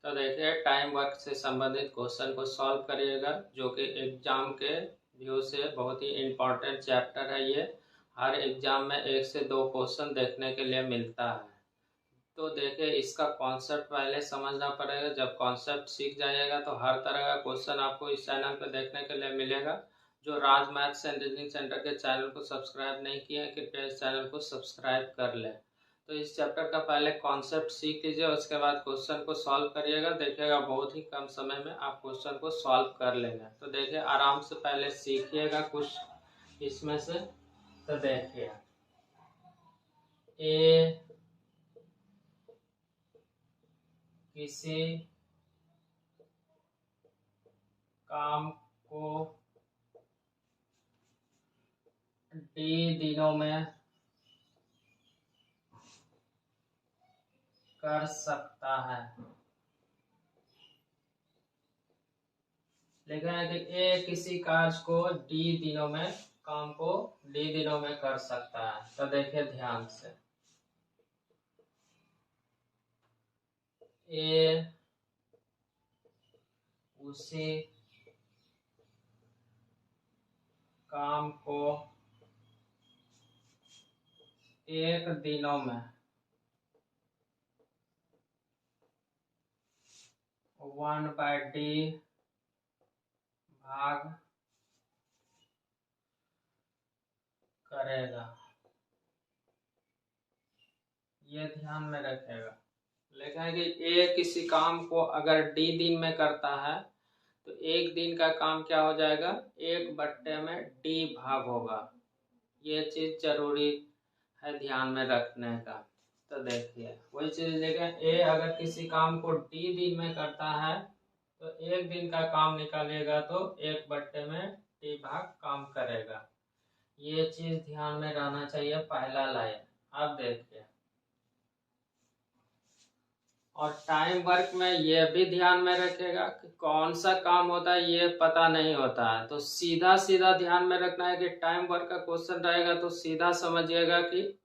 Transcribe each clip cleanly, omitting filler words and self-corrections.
तो देखिए time work से संबंधित क्वेश्चन को सॉल्व करिएगा, जो कि एग्जाम के व्यू से बहुत ही इम्पोर्टेंट चैप्टर है। ये हर एग्जाम में 1 से 2 क्वेश्चन देखने के लिए मिलता है। तो देखिए इसका कॉन्सेप्ट पहले समझना पड़ेगा। जब कॉन्सेप्ट सीख जाइएगा तो हर तरह का क्वेश्चन आपको इस चैनल पर देखने के लिए मिलेगा। जो राज मैथ्स एंड रीजनिंग सेंटर के चैनल को सब्सक्राइब नहीं किए हैं, कृपया इस चैनल को सब्सक्राइब कर लें। तो इस चैप्टर का पहले कॉन्सेप्ट सीख लीजिए, उसके बाद क्वेश्चन को सॉल्व करिएगा। देखिएगा बहुत ही कम समय में आप क्वेश्चन को सॉल्व कर लेंगे। तो देखिए आराम से पहले सीखिएगा कुछ इसमें से। तो देखिए ए किसी काम को डी दिनों में कर सकता है। लिखा है कि ए किसी कार्य को डी दिनों में काम को डी दिनों में कर सकता है। तो देखिए ध्यान से, ए उसी काम को 1 दिनों में 1/d भाग करेगा। ये ध्यान में रखेगा। लिखा है कि ए किसी काम को अगर डी दिन में करता है तो 1 दिन का काम क्या हो जाएगा, 1/d भाग होगा। ये चीज जरूरी है ध्यान में रखने का। तो देखिए वही चीज लेके ए अगर किसी काम को डी दिन में करता है तो 1 दिन का काम निकालेगा तो 1/d भाग काम करेगा। ये चीज ध्यान में रहना चाहिए, पहला लाइन। अब देखिए और टाइम वर्क में ये भी ध्यान में रखेगा कि कौन सा काम होता है ये पता नहीं होता है। तो सीधा सीधा ध्यान में रखना है कि टाइम वर्क का क्वेश्चन रहेगा तो सीधा समझिएगा कि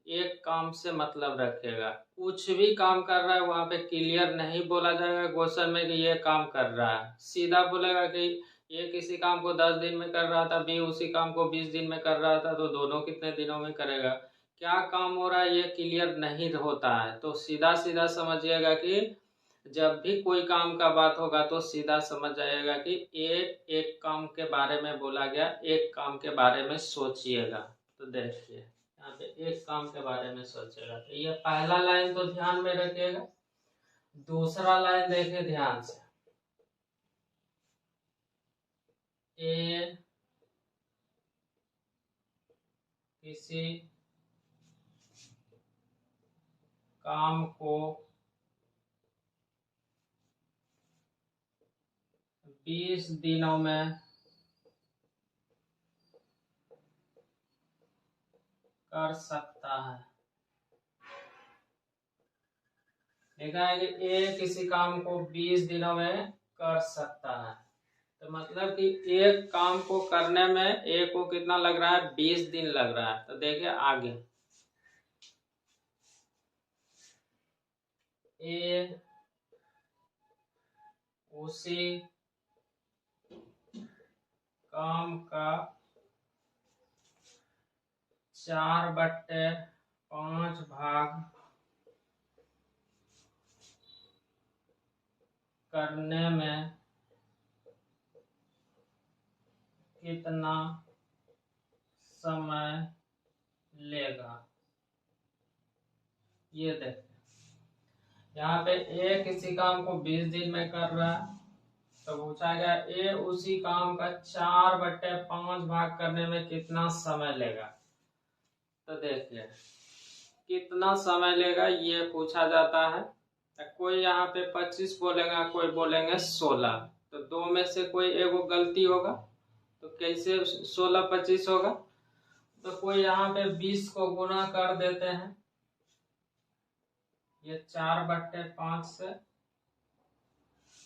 एक काम से मतलब रखेगा। कुछ भी काम कर रहा है वहां पे क्लियर नहीं बोला जाएगा क्वेश्चन में कि ये काम कर रहा है। सीधा बोलेगा कि ये किसी काम को 10 दिन में कर रहा था, बी उसी काम को 20 दिन में कर रहा था, तो दोनों कितने दिनों में करेगा, क्या काम हो रहा है ये क्लियर नहीं होता है। तो सीधा सीधा समझिएगा कि जब भी कोई काम का बात होगा तो सीधा समझ जाइएगा कि एक काम के बारे में बोला गया, एक काम के बारे में सोचिएगा। तो देखिए यहाँ पे एक काम के बारे में सोचेगा। तो ये पहला लाइन तो ध्यान में रखिएगा। दूसरा लाइन देखिए ध्यान से, ए किसी काम को 20 दिनों में कर सकता है। लिखा है कि ए किसी काम को 20 दिनों में कर सकता है। तो मतलब कि एक काम को करने में ए को कितना लग रहा है, 20 दिन लग रहा है। तो देखिए आगे ए उसी काम का 4/5 भाग करने में कितना समय लेगा। ये देखिए यहाँ पे ए किसी काम को 20 दिन में कर रहा है तो पूछा गया ए उसी काम का 4/5 भाग करने में कितना समय लेगा। तो देखिए कितना समय लेगा ये पूछा जाता है। कोई यहाँ पे 25 बोलेगा, कोई बोलेंगे 16। तो दो में से कोई एगो गलती होगा तो कैसे 16-25 होगा। तो कोई यहाँ पे 20 को गुना कर देते हैं ये 4/5 से,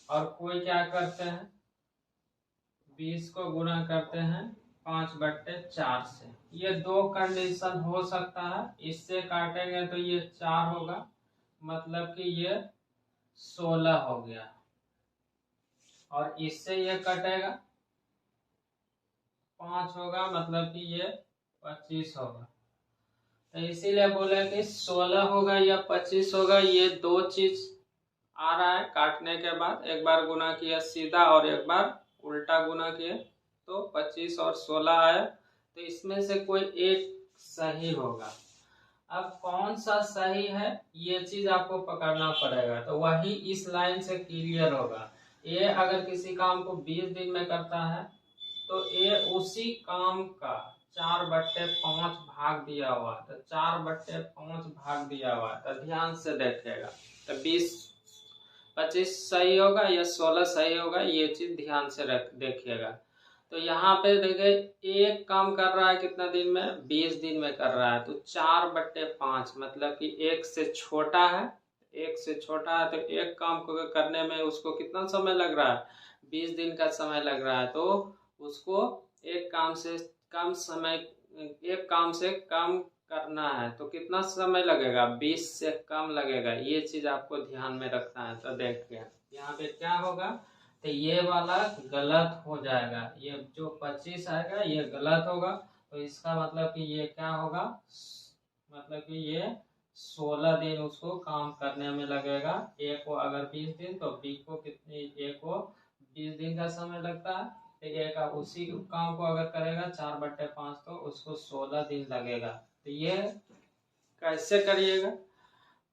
और कोई क्या करते हैं 20 को गुना करते हैं 5/4 से। ये 2 कंडीशन हो सकता है। इससे काटेंगे तो ये 4 होगा, मतलब कि ये 16 हो गया, और इससे ये कटेगा 5 होगा, मतलब कि ये 25 होगा। तो इसीलिए बोले कि 16 होगा या 25 होगा, ये दो चीज आ रहा है काटने के बाद। एक बार गुना किया सीधा और एक बार उल्टा गुना किया, तो 25 और 16 आया। तो इसमें से कोई एक सही होगा। अब कौन सा सही है ये चीज आपको पकड़ना पड़ेगा, तो वही इस लाइन से क्लियर होगा। ये अगर किसी काम को 20 दिन में करता है तो ये उसी काम का 4/5 भाग दिया हुआ, तो 4/5 भाग दिया हुआ, तो ध्यान से देखेगा। तो 20-25 सही होगा या 16 सही होगा, ये चीज ध्यान से देखिएगा। तो यहाँ पे देखिए एक काम कर रहा है कितना दिन में, 20 दिन में कर रहा है, तो 4/5 मतलब कि एक से छोटा है, एक से छोटा है। तो एक काम को करने में उसको कितना समय लग रहा है, 20 दिन का समय लग रहा है। तो उसको एक काम से कम समय, एक काम से कम करना है तो कितना समय लगेगा, 20 से कम लगेगा। ये चीज आपको ध्यान में रखना है। तो देखिए यहाँ पे क्या होगा, तो ये वाला गलत हो जाएगा, ये जो 25 आएगा ये गलत होगा। तो इसका मतलब कि ये क्या होगा, मतलब कि ये 16 दिन उसको काम करने में लगेगा। ए को अगर 20 दिन, तो बी को कितनी, ए को 20 दिन का समय लगता है। तो ए का उसी काम को अगर करेगा 4/5, तो उसको 16 दिन लगेगा। तो ये कैसे करिएगा,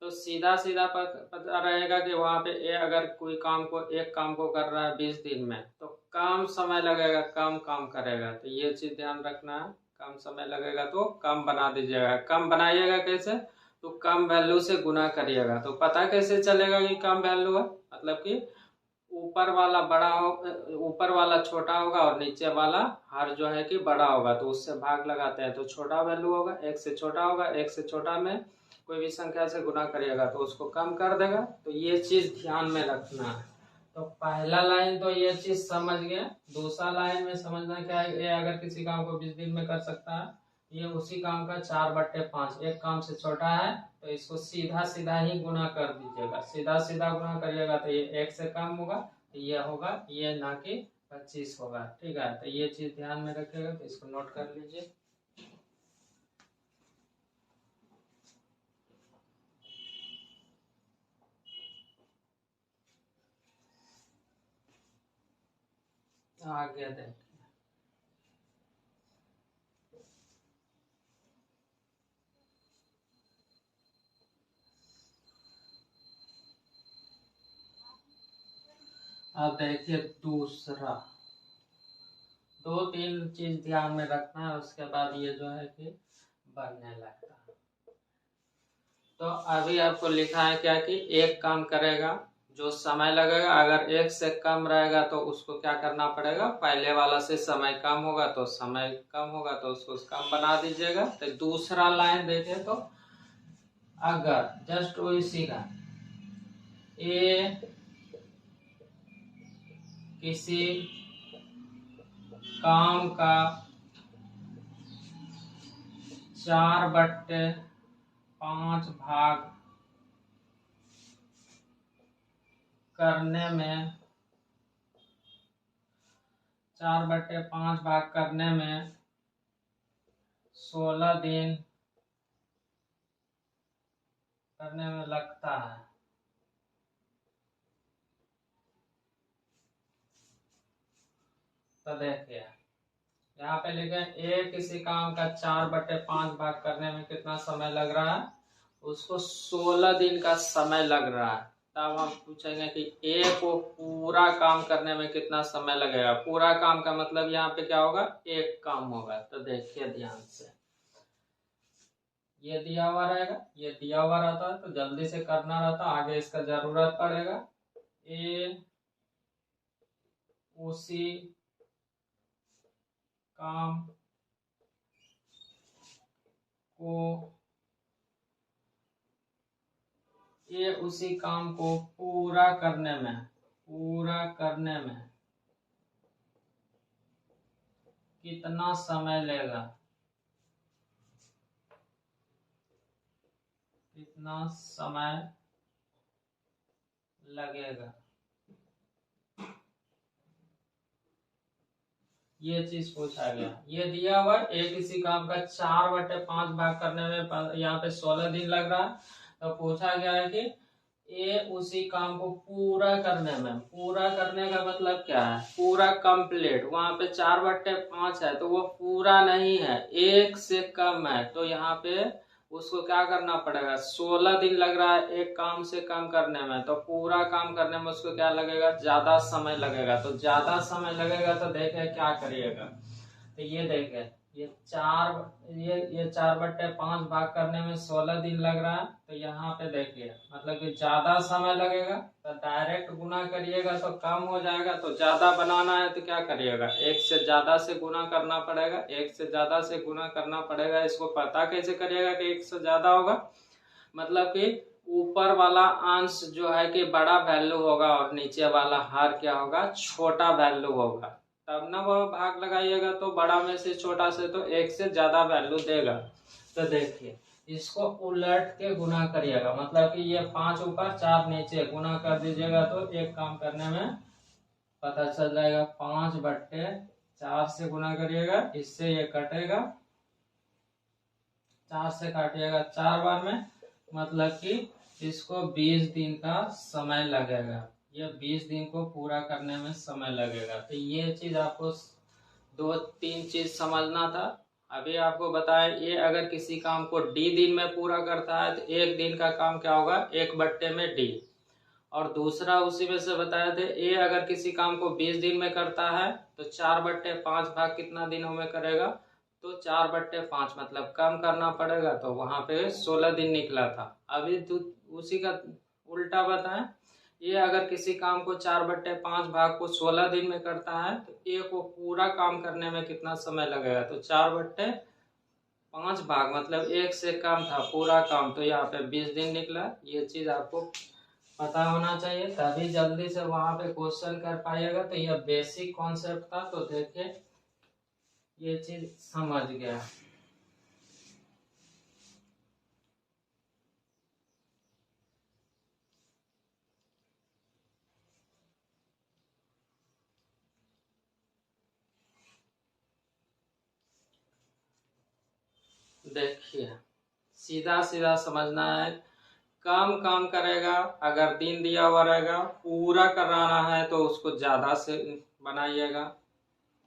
तो सीधा सीधा पता रहेगा कि वहाँ पे ए अगर कोई काम को, एक काम को कर रहा है 20 दिन में, तो कम समय लगेगा, कम काम करेगा। तो ये चीज ध्यान रखना है, कम समय लगेगा तो कम बना दीजिएगा। कम बनाइएगा कैसे, तो कम वैल्यू से गुना करिएगा। तो पता कैसे चलेगा कि कम वैल्यू है, मतलब कि ऊपर वाला बड़ा हो, ऊपर वाला छोटा होगा और नीचे वाला हर जो है कि बड़ा होगा, तो उससे भाग लगाते हैं, तो छोटा वैल्यू होगा, एक से छोटा होगा, एक से छोटा में कोई भी संख्या से गुना करिएगा तो उसको कम कर देगा। तो ये चीज ध्यान में रखना है। तो पहला लाइन तो ये चीज समझ गए। दूसरा लाइन में समझना क्या है, ये अगर किसी काम को 20 दिन में कर सकता है, ये उसी काम का 4/5, एक काम से छोटा है, तो इसको सीधा सीधा ही गुना कर दीजिएगा। सीधा सीधा गुना करिएगा तो ये एक से कम होगा, तो ये होगा ये, ना कि 25 होगा। ठीक है, तो ये चीज ध्यान में रखिएगा, तो इसको नोट कर लीजिए। आगे देखिए, अब देखिए दूसरा, 2-3 चीज ध्यान में रखना है, उसके बाद ये जो है कि बनने लगता है। तो अभी आपको लिखा है क्या कि एक काम करेगा, जो समय लगेगा अगर एक से कम रहेगा तो उसको क्या करना पड़ेगा, पहले वाला से समय कम होगा तो समय कम होगा तो उसको कम बना दीजिएगा। तो दूसरा लाइन देखे तो अगर जस्ट वही सीधा ए किसी काम का 4/5 भाग करने में, 4/5 भाग करने में 16 दिन करने में लगता है। तो देखिए यहाँ पे लिखे ए किसी काम का 4/5 भाग करने में कितना समय लग रहा है, उसको 16 दिन का समय लग रहा है। तब हम पूछेंगे कि ए को पूरा काम करने में कितना समय लगेगा। पूरा काम का मतलब यहाँ पे क्या होगा, एक काम होगा। तो देखिए ध्यान से, ये दिया हुआ रहेगा, ये दिया हुआ रहता है तो जल्दी से करना रहता, आगे इसका जरूरत पड़ेगा। ए उसी काम को, ये उसी काम को पूरा करने में, पूरा करने में कितना समय लेगा, कितना समय लगेगा। ये चीज पूछा गया। ये दिया हुआ एक किसी काम का 4/5 भाग करने में यहाँ पे 16 दिन लग रहा है। तो पूछा गया है कि ये उसी काम को पूरा करने में, पूरा करने का मतलब क्या है, पूरा कंप्लीट। वहां पे 4/5 है तो वो पूरा नहीं है, एक से कम है, तो यहाँ पे उसको क्या करना पड़ेगा, 16 दिन लग रहा है एक काम से कम करने में, तो पूरा काम करने में उसको क्या लगेगा, ज्यादा समय लगेगा। तो ज्यादा समय लगेगा तो देखे क्या करिएगा, तो ये देखे ये 4/5 भाग करने में 16 दिन लग रहा है। तो यहाँ पे देखिए मतलब कि ज्यादा समय लगेगा तो डायरेक्ट गुना करिएगा तो कम हो जाएगा। तो ज्यादा बनाना है तो क्या करिएगा, एक से ज्यादा से गुना करना पड़ेगा, एक से ज्यादा से गुना करना पड़ेगा। इसको पता कैसे करिएगा कि एक से ज्यादा होगा, मतलब कि ऊपर वाला अंश जो है कि बड़ा वैल्यू होगा और नीचे वाला हर क्या होगा, छोटा वैल्यू होगा, तब ना वह भाग लगाइएगा। तो बड़ा में से छोटा से तो एक से ज्यादा वैल्यू देगा। तो देखिए इसको उलट के गुना करिएगा, मतलब कि ये 5 ऊपर 4 नीचे गुना कर दीजिएगा तो एक काम करने में पता चल जाएगा। 5/4 से गुना करिएगा, इससे ये कटेगा, 4 से काटिएगा 4 बार में, मतलब कि इसको 20 दिन का समय लगेगा। ये 20 दिन को पूरा करने में समय लगेगा। तो ये चीज आपको 2-3 चीज समझना था। अभी आपको बताया ये अगर किसी काम को डी दिन में पूरा करता है तो एक दिन का काम क्या होगा, 1/डी। और दूसरा उसी में से बताए थे, ये अगर किसी काम को 20 दिन में करता है तो 4/5 भाग कितना दिनों में करेगा, तो 4/5 मतलब कम करना पड़ेगा। तो वहां पे 16 दिन निकला था। अभी उसी का उल्टा बताएं, ये अगर किसी काम को 4/5 भाग को 16 दिन में करता है तो ए को पूरा काम करने में कितना समय लगेगा, तो 4/5 भाग मतलब एक से कम था पूरा काम, तो यहाँ पे 20 दिन निकला। ये चीज आपको पता होना चाहिए, तभी जल्दी से वहां पे क्वेश्चन कर पाइएगा। तो यह बेसिक कॉन्सेप्ट था। तो देखिए ये चीज समझ गया। देखिए सीधा सीधा समझना है, कम काम करेगा, अगर दिन दिया हुआ रहेगा पूरा कराना है तो उसको ज्यादा से बनाइएगा।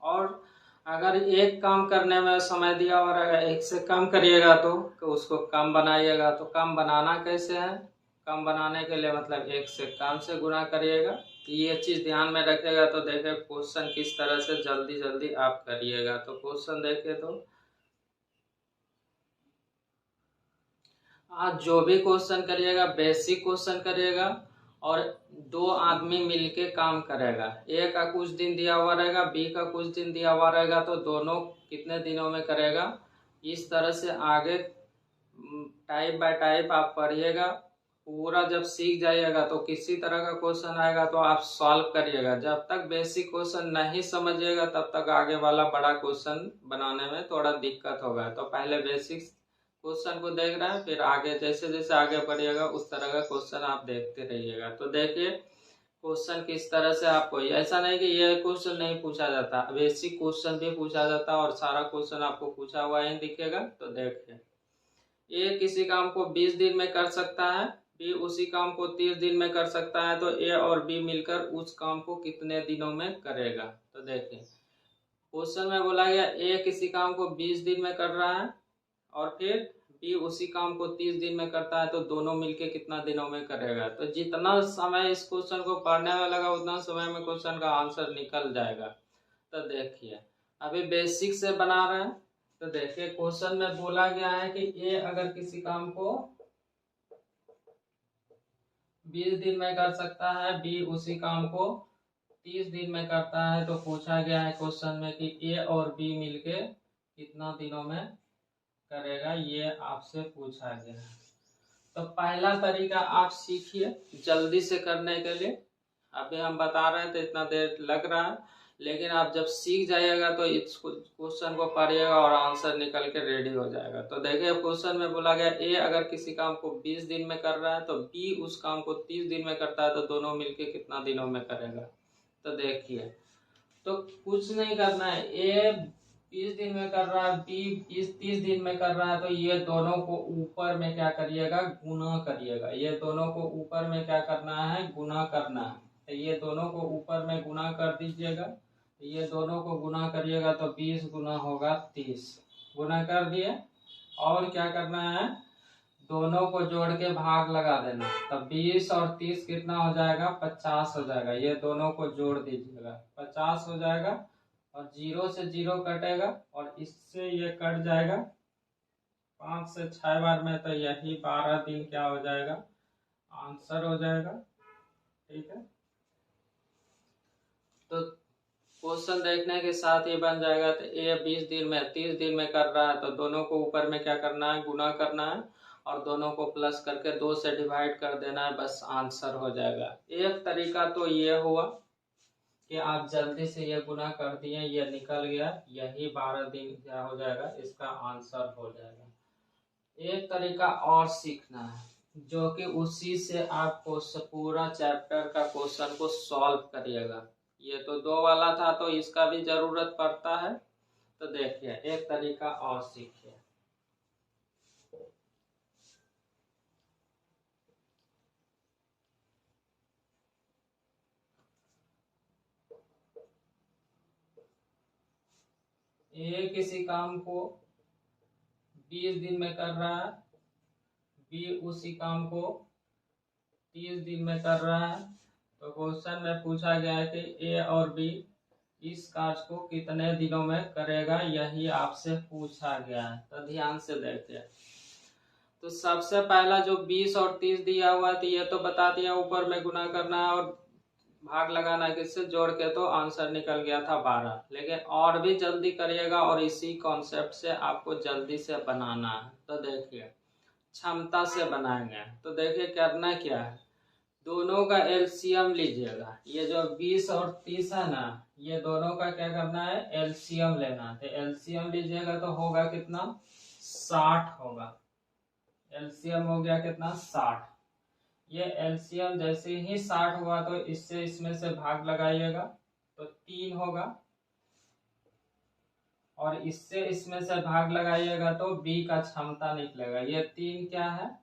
और अगर एक काम करने में समय दिया हुआ रहेगा, एक से कम करिएगा तो उसको कम बनाइएगा। तो कम बनाना कैसे है, कम बनाने के लिए मतलब एक से कम से गुना करिएगा। ये चीज ध्यान में रखिएगा। तो देखिए क्वेश्चन किस तरह से जल्दी जल्दी आप करिएगा। तो क्वेश्चन देखिए, तो आज जो भी क्वेश्चन करिएगा बेसिक क्वेश्चन करिएगा और 2 आदमी मिलके काम करेगा। ए का कुछ दिन दिया हुआ रहेगा, बी का कुछ दिन दिया हुआ रहेगा, तो दोनों कितने दिनों में करेगा। इस तरह से आगे टाइप बाय टाइप आप पढ़िएगा। पूरा जब सीख जाइएगा तो किसी तरह का क्वेश्चन आएगा तो आप सॉल्व करिएगा। जब तक बेसिक क्वेश्चन नहीं समझिएगा तब तक आगे वाला बड़ा क्वेश्चन बनाने में थोड़ा दिक्कत होगा। तो पहले बेसिक क्वेश्चन को देख रहे हैं, फिर आगे जैसे जैसे आगे बढ़िएगा उस तरह का क्वेश्चन आप देखते रहिएगा। तो देखिए क्वेश्चन किस तरह से आपको, ऐसा नहीं कि ये क्वेश्चन नहीं पूछा जाता, बेसिक क्वेश्चन भी पूछा जाता और सारा क्वेश्चन आपको पूछा हुआ ही दिखेगा। तो देखिए ए किसी काम को 20 दिन में कर सकता है, बी उसी काम को 30 दिन में कर सकता है, तो ए और बी मिलकर उस काम को कितने दिनों में करेगा। तो देखिए क्वेश्चन में बोला गया ए किसी काम को 20 दिन में कर रहा है और फिर बी उसी काम को 30 दिन में करता है, तो दोनों मिलके कितना दिनों में करेगा। तो जितना समय इस क्वेश्चन को पढ़ने में लगा उतना समय में क्वेश्चन का आंसर निकल जाएगा। तो देखिए अभी बेसिक से बना रहे हैं। तो देखिए क्वेश्चन में बोला गया है कि ए अगर किसी काम को 20 दिन में कर सकता है, बी उसी काम को 30 दिन में करता है, तो पूछा गया है क्वेश्चन में कि ए और बी मिलके कितना दिनों में करेगा, ये आपसे पूछा गया है। तो पहला तरीका आप सीखिए जल्दी से करने के लिए। अभी हम बता रहे थे इतना देर लग रहा है, लेकिन आप जब सीख जाइएगा तो इस क्वेश्चन को पढ़िएगा और आंसर निकल के रेडी हो जाएगा। तो देखिए क्वेश्चन में बोला गया ए अगर किसी काम को 20 दिन में कर रहा है तो बी उस काम को 30 दिन में करता है, तो दोनों मिलके कितना दिनों में करेगा। तो देखिए, तो कुछ नहीं करना है, ए 20 दिन में कर रहा है, बी 30 दिन में कर रहा है, तो ये दोनों को ऊपर में क्या करिएगा, गुना करिएगा। ये दोनों को ऊपर में क्या करना है, गुना करना है। तो ये दोनों को ऊपर में गुना कर दीजिएगा। तो ये दोनों को गुना करिएगा तो 20 गुना होगा 30, गुना कर दिए। और क्या करना है, दोनों को जोड़ के भाग लगा देना। तब 20 और 30 कितना हो जाएगा, 50 हो जाएगा। ये दोनों को जोड़ दीजिएगा, 50 हो जाएगा। और 0 से 0 कटेगा और इससे ये कट जाएगा 5 से 6 बार में, तो यही 12 दिन क्या हो जाएगा, आंसर हो जाएगा। ठीक है, तो क्वेश्चन देखने के साथ ये बन जाएगा। तो ए 20 दिन में 30 दिन में कर रहा है, तो दोनों को ऊपर में क्या करना है, गुना करना है और दोनों को प्लस करके 2 से डिवाइड कर देना है, बस आंसर हो जाएगा। एक तरीका तो ये हुआ कि आप जल्दी से ये गुना कर दिए, ये निकल गया, यही 12 दिन क्या हो जाएगा, इसका आंसर हो जाएगा। एक तरीका और सीखना है जो कि उसी से आपको पूरा चैप्टर का क्वेश्चन को सॉल्व करिएगा। ये तो 2 वाला था तो इसका भी जरूरत पड़ता है। तो देखिए एक तरीका और सीखिए। ए किसी काम को 20 दिन में कर रहा है, बी उसी काम को 30 दिन में कर रहा है। तो क्वेश्चन में पूछा गया है कि ए और बी इस कार्य को कितने दिनों में करेगा, यही आपसे पूछा गया है। तो ध्यान से देखिए। तो सबसे पहला जो 20 और 30 दिया हुआ है, तो ये तो बता दिया, ऊपर में गुना करना है और भाग लगाना है, किससे जोड़ के, तो आंसर निकल गया था 12। लेकिन और भी जल्दी करिएगा और इसी कॉन्सेप्ट से आपको जल्दी से बनाना है। तो देखिए क्षमता से बनाएंगे। तो देखिए करना क्या है, दोनों का एलसीएम लीजिएगा। ये जो 20 और 30 है ना, ये दोनों का क्या करना है, एलसीएम लेना है। तो एलसीएम लीजिएगा तो होगा कितना, 60 होगा। एलसीएम हो गया कितना, 60। ये एलसीएम जैसे ही 60 हुआ तो इससे इसमें से भाग लगाइएगा तो 3 होगा, और इससे इसमें से भाग लगाइएगा तो बी का क्षमता निकलेगा। ये 3 क्या है,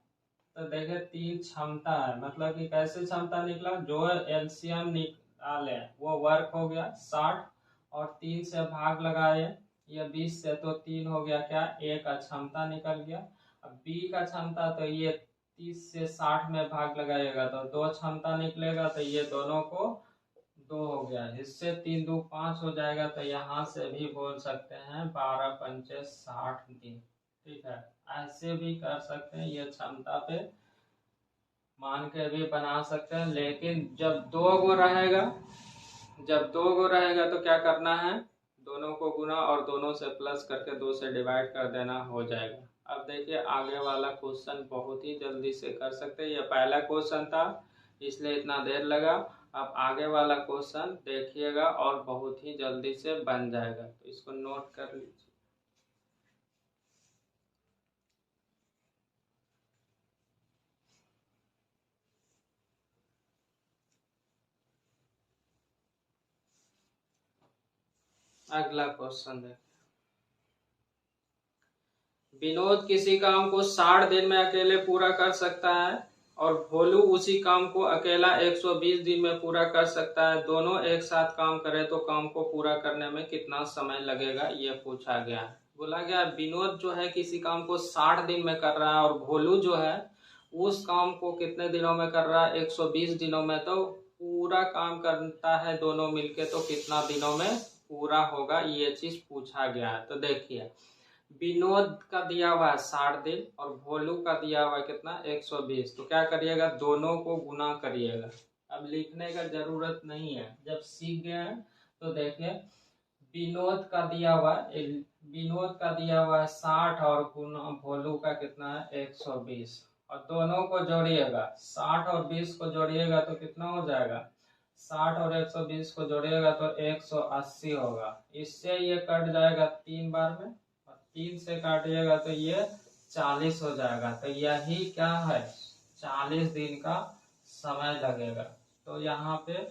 तो देखिए 3 क्षमता है, मतलब कि कैसे क्षमता निकला, जो एलसीएम निकाले वो वर्क हो गया 60 और 3 से भाग लगाए ये 20 से, तो 3 हो गया क्या, ए का क्षमता निकल गया। अब बी का क्षमता, तो ये 30 से 60 में भाग लगाइएगा तो 2 क्षमता निकलेगा, तो ये दोनों को 2 हो गया, इससे 3 2 5 हो जाएगा। तो यहाँ से भी बोल सकते हैं 12 पंचे 60 दिन। ठीक है, ऐसे भी कर सकते हैं, ये क्षमता पे मान के भी बना सकते हैं। लेकिन जब 2 गो रहेगा, तो क्या करना है, दोनों को गुना और दोनों से प्लस करके 2 से डिवाइड कर देना, हो जाएगा। अब देखिए आगे वाला क्वेश्चन बहुत ही जल्दी से कर सकते हैं। ये पहला क्वेश्चन था इसलिए इतना देर लगा। अब आगे वाला क्वेश्चन देखिएगा और बहुत ही जल्दी से बन जाएगा, तो इसको नोट कर लीजिए। अगला क्वेश्चन देखिए, विनोद किसी काम को 60 दिन में अकेले पूरा कर सकता है और भोलू उसी काम को अकेला 120 दिन में पूरा कर सकता है। दोनों एक साथ काम करें तो काम को पूरा करने में कितना समय लगेगा, ये पूछा गया है। बोला गया विनोद जो है किसी काम को 60 दिन में कर रहा है और भोलू जो है उस काम को कितने दिनों में कर रहा है, 120 दिनों में। तो पूरा काम करता है दोनों मिलके तो कितना दिनों में पूरा होगा, ये चीज पूछा गया है। तो देखिए विनोद का दिया हुआ है 60 दिन और भोलू का दिया हुआ है कितना, 120। तो क्या करिएगा, दोनों को गुना करिएगा। अब लिखने का जरूरत नहीं है, जब सीख गए हैं। तो देखिए विनोद का दिया हुआ है 60 और गुना भोलू का कितना है, 120। और दोनों को जोड़िएगा, 60 और 20 को जोड़िएगा तो कितना हो जाएगा, 60 और 120 को जोड़िएगा तो 180 होगा। इससे ये कट जाएगा 3 बार में, और 3 से काटिएगा तो ये 40 हो जाएगा। तो यही क्या है, 40 दिन का समय लगेगा। तो यहाँ पे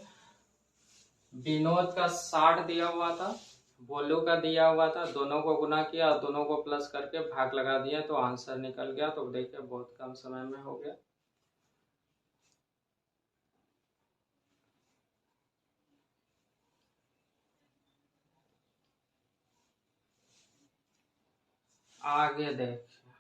विनोद का 60 दिया हुआ था, बोलू का दिया हुआ था, दोनों को गुना किया और दोनों को प्लस करके भाग लगा दिया तो आंसर निकल गया। तो देखिए बहुत कम समय में हो गया। आगे देखिए,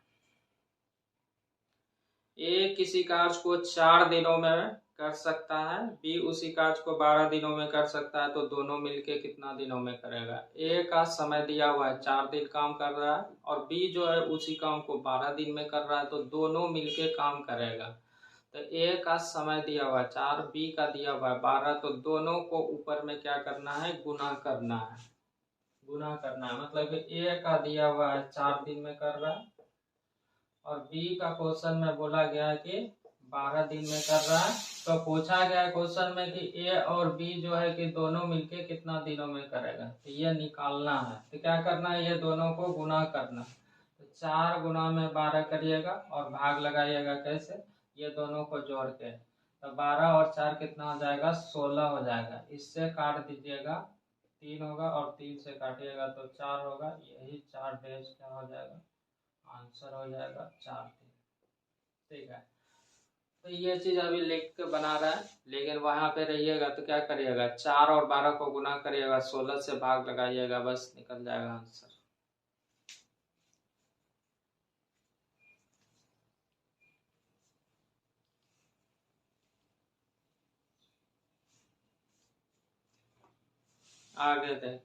ए किसी कार्य को 4 दिनों में कर सकता है, बी उसी कार्य को 12 दिनों में कर सकता है, तो दोनों मिलके कितना दिनों में करेगा। ए का समय दिया हुआ है 4 दिन काम कर रहा है, और बी जो है उसी काम को 12 दिन में कर रहा है, तो दोनों मिलके काम करेगा। तो ए का समय दिया हुआ है 4, बी का दिया हुआ है 12, तो दोनों को ऊपर में क्या करना है, गुना करना है। गुना करना है मतलब ए का दिया हुआ है 4 दिन में कर रहा है, और बी का क्वेश्चन में बोला गया है कि 12 दिन में कर रहा है। तो पूछा गया है क्वेश्चन में कि ए और बी जो है कि दोनों मिलके कितना दिनों में करेगा, तो ये निकालना है। तो क्या करना है, ये दोनों को गुना करना। तो 4 गुना में 12 करिएगा और भाग लगाइएगा कैसे, ये दोनों को जोड़ के। तो 12 और 4 कितना हो जाएगा, 16 हो जाएगा। इससे काट दीजिएगा 3 होगा, और 3 से काटिएगा तो 4 होगा। यही 4 डैश क्या हो जाएगा, आंसर हो जाएगा 4 दिन। ठीक है, तो ये चीज अभी लिख के बना रहा है, लेकिन वहां पे रहिएगा तो क्या करिएगा, 4 और 12 को गुना करिएगा, 16 से भाग लगाइएगा, बस निकल जाएगा आंसर। आगे देख,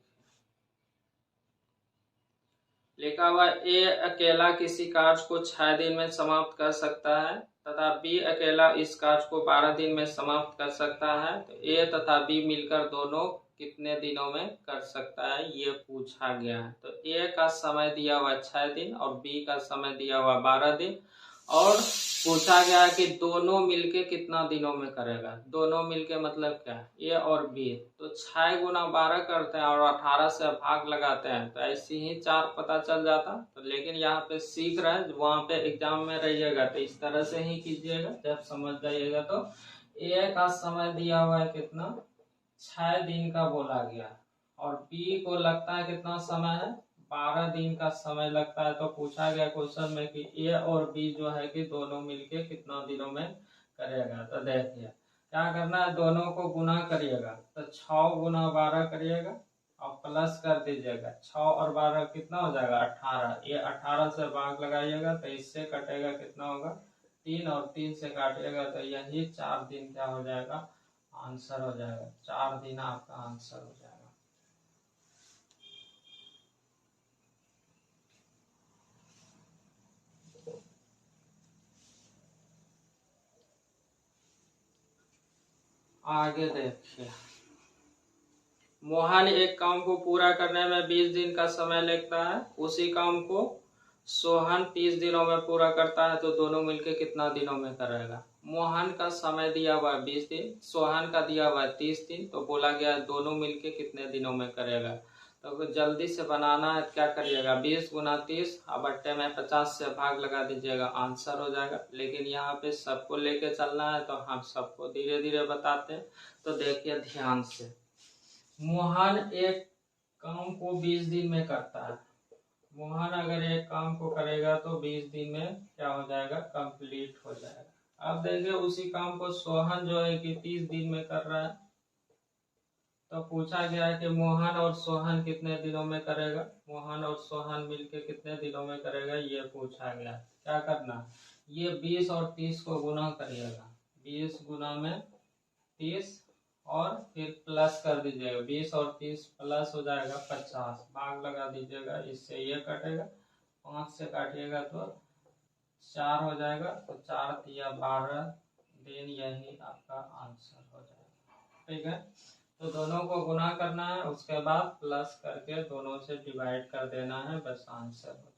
लिखा हुआ ए अकेला किसी कार्य को 6 दिन में समाप्त कर सकता है, तथा बी अकेला इस कार्य को 12 दिन में समाप्त कर सकता है। तो ए तथा बी मिलकर दोनों कितने दिनों में कर सकता है, ये पूछा गया है। तो ए का समय दिया हुआ 6 दिन और बी का समय दिया हुआ 12 दिन, और पूछा गया कि दोनों मिलके कितना दिनों में करेगा। दोनों मिलके मतलब क्या है, ए और बी। तो 6 गुना 12 करते हैं और 18 से भाग लगाते हैं, तो ऐसे ही 4 पता चल जाता। तो लेकिन यहाँ पे सीख रहे हैं, वहां पे एग्जाम में रहिएगा तो इस तरह से ही कीजिएगा, जब समझ जाइएगा। तो ए का समय दिया हुआ है कितना, 6 दिन का बोला गया, और बी को लगता है कितना समय है, 12 दिन का समय लगता है। तो पूछा गया क्वेश्चन में कि ए और बी जो है कि दोनों मिलके कितना दिनों में करेगा। तो देखिए क्या करना है, दोनों को गुना करिएगा, तो 6 गुना 12 करिएगा और प्लस कर दीजिएगा। 6 और 12 कितना हो जाएगा, 18। ये 18 से भाग लगाइएगा तो इससे कटेगा कितना होगा, 3, और 3 से काटिएगा तो यही 4 दिन क्या हो जाएगा, आंसर हो जाएगा। 4 दिन आपका आंसर हो जाएगा। आगे देखिए, मोहन एक काम को पूरा करने में 20 दिन का समय लगता है, उसी काम को सोहन 30 दिनों में पूरा करता है, तो दोनों मिलके कितना दिनों में करेगा। मोहन का समय दिया हुआ है 20 दिन, सोहन का दिया हुआ है 30 दिन, तो बोला गया दोनों मिलके कितने दिनों में करेगा। तो जल्दी से बनाना है, क्या करिएगा, 20 गुना 30 और बट्टे में 50 से भाग लगा दीजिएगा, आंसर हो जाएगा। लेकिन यहाँ पे सबको लेके चलना है, तो हम सबको धीरे धीरे बताते हैं। तो देखिए ध्यान से, मोहन एक काम को 20 दिन में करता है। मोहन अगर एक काम को करेगा तो 20 दिन में क्या हो जाएगा, कंप्लीट हो जाएगा। अब देखिए उसी काम को सोहन जो है कि 30 दिन में कर रहा है, तो पूछा गया है कि मोहन और सोहन कितने दिनों में करेगा। मोहन और सोहन मिलके कितने दिनों में करेगा, ये पूछा गया। क्या करना, ये 20 और 30 को गुना करिएगा, 20 गुना में 30 और फिर प्लस कर दीजिएगा, 20 और 30 प्लस हो जाएगा 50, भाग लगा दीजिएगा, इससे ये कटेगा, 5 से काटिएगा तो 4 हो जाएगा। तो 4 या 12 दिन, यही आपका आंसर हो जाएगा। ठीक है, तो दोनों को गुना करना है, उसके बाद प्लस करके दोनों से डिवाइड कर देना है, बस आंसर हो जाएगा।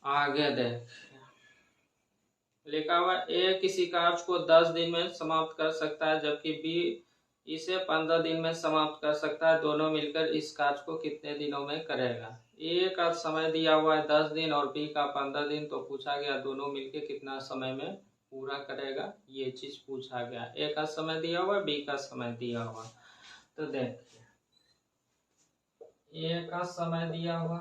आगे देख, लिखा हुआ ए किसी कार्य को 10 दिन में समाप्त कर सकता है, जबकि बी इसे 15 दिन में समाप्त कर सकता है। दोनों मिलकर इस कार्य को कितने दिनों में करेगा? ए का समय दिया हुआ है 10 दिन और बी का 15 दिन, तो पूछा गया दोनों मिलकर कितना समय में पूरा करेगा, ये चीज पूछा गया। ए का समय दिया हुआ, बी का समय दिया हुआ। तो देखिए, ए का समय दिया हुआ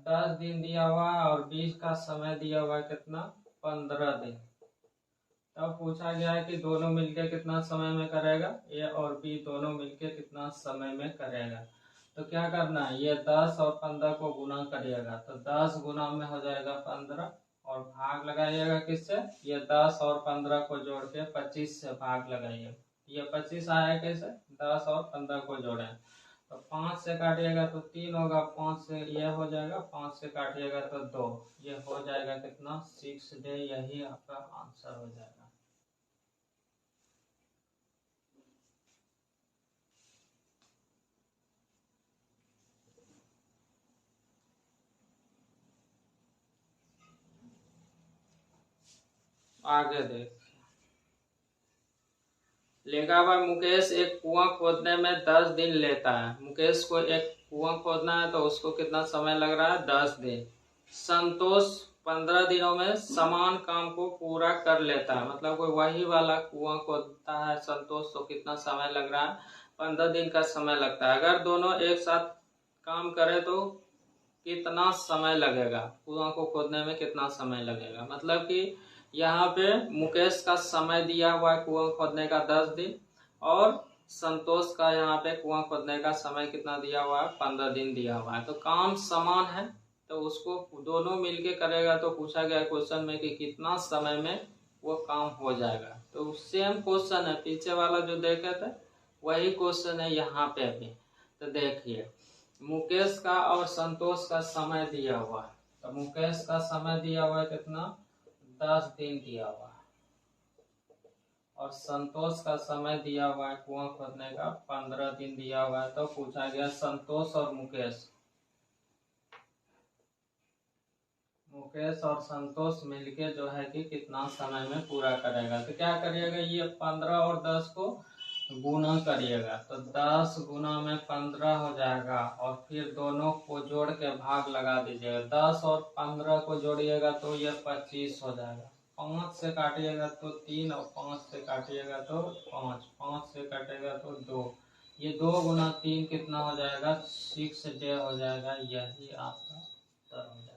10 दिन दिया हुआ और बी का समय दिया हुआ कितना, 15 दिन। तब पूछा गया है कि दोनों मिलकर कितना समय में करेगा, ए और बी दोनों मिलकर कितना समय में करेगा। तो क्या करना है, ये 10 और 15 को गुना करिएगा, तो 10 गुना में हो जाएगा 15 और भाग लगाइएगा किससे, ये 10 और 15 को जोड़ के 25 से भाग लगाइएगा। ये 25 आया कैसे, 10 और 15 को जोड़े तो 5 से काटिएगा तो 3 होगा, 5 से यह हो जाएगा, 5 से काटिएगा तो 2, ये हो जाएगा कितना, 6 डे। यही आपका आंसर हो जाएगा। आगे देख, लिखा हुआ मुकेश एक कुआं खोदने में 10 दिन लेता है। मुकेश को एक कुआं खोदना है तो उसको कितना समय लग रहा है, 10 दिन। संतोष 15 दिनों में समान काम को पूरा कर लेता है, मतलब कोई वही वाला कुआं खोदता है संतोष, तो कितना समय लग रहा है, 15 दिन का समय लगता है। अगर दोनों एक साथ काम करे तो कितना समय लगेगा, कुआं को खोदने में कितना समय लगेगा। मतलब कि यहाँ पे मुकेश का समय दिया हुआ है कुआं खोदने का 10 दिन और संतोष का यहाँ पे कुआं खोदने का समय कितना दिया हुआ है, 15 दिन दिया हुआ है। तो काम समान है तो उसको दोनों मिलके करेगा। तो पूछा गया क्वेश्चन में कि कितना समय में वो काम हो जाएगा। तो सेम क्वेश्चन है, पीछे वाला जो देखे थे वही क्वेश्चन है यहाँ पे भी। तो देखिए, मुकेश का और संतोष का समय दिया हुआ है, तो मुकेश का समय दिया हुआ है कितना, 10 दिन दिया हुआ है और संतोष का समय दिया हुआ है कुआं खोदने का 15 दिन दिया हुआ है। तो पूछा गया संतोष और मुकेश और संतोष मिलके जो है कि कितना समय में पूरा करेगा। तो क्या करिएगा, ये 15 और 10 को गुना करिएगा, तो 10 गुना में 15 हो जाएगा और फिर दोनों को जोड़ के भाग लगा दीजिएगा। 10 और 15 को जोड़िएगा तो ये 25 हो जाएगा। 5 से काटिएगा तो 3 और 5 से काटिएगा तो 5, 5 से काटेगा तो 2, ये 2 गुना 3 कितना हो जाएगा, 6 डे हो जाएगा। यही आपका उत्तर हो जाएगा।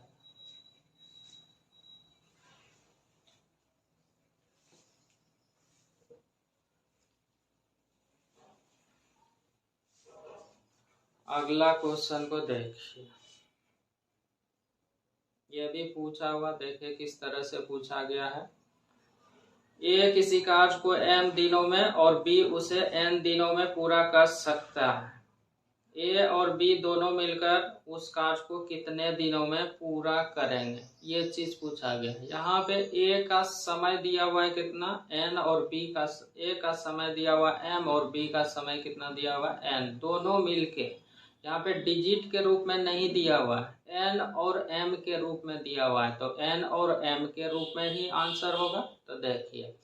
अगला क्वेश्चन को देखिए, ये भी पूछा हुआ, देखिए किस तरह से पूछा गया है। ए किसी कार्य को m दिनों में और बी उसे n दिनों में पूरा कर सकता है। ए और बी दोनों मिलकर उस कार्य को कितने दिनों में पूरा करेंगे, ये चीज पूछा गया है। यहाँ पे ए का समय दिया हुआ है कितना, n, और बी का, ए का समय दिया हुआ m और बी का समय कितना दिया हुआ है, n, दोनों मिलके। यहाँ पे डिजिट के रूप में नहीं दिया हुआ है, n और m के रूप में दिया हुआ है, तो n और m के रूप में ही आंसर होगा। तो देखिए,